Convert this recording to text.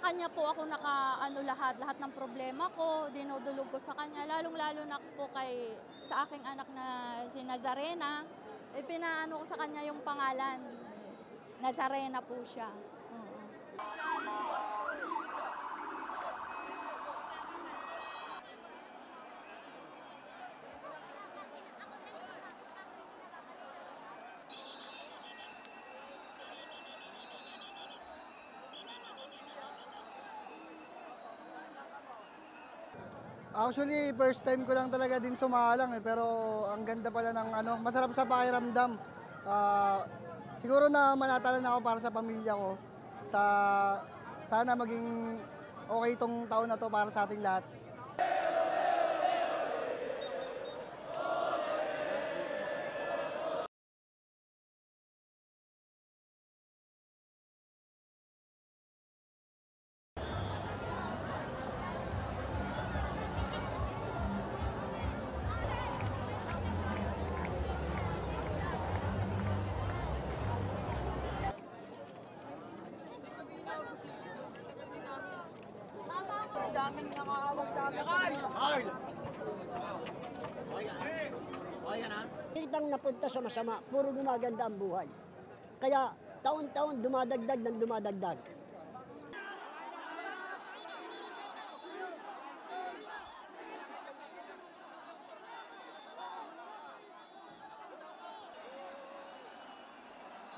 kanya po ako naka-ano lahat ng problema ko, dinudulog ko sa kanya, lalong-lalo na po sa aking anak na si Nazarena, pinaano ko sa kanya yung pangalan, Nazarena po siya. Actually, first time ko lang talaga din sumalang pero ang ganda pala ng masarap sa pakiramdam. Siguro na manatalan ako para sa pamilya ko. Sana maging okay itong taon na to para sa ating lahat. Ang daming nakakawag sa akin. Kitang napunta sa masama, puro gumaganda ang buhay. Kaya taon-taon dumadagdag ng dumadagdag.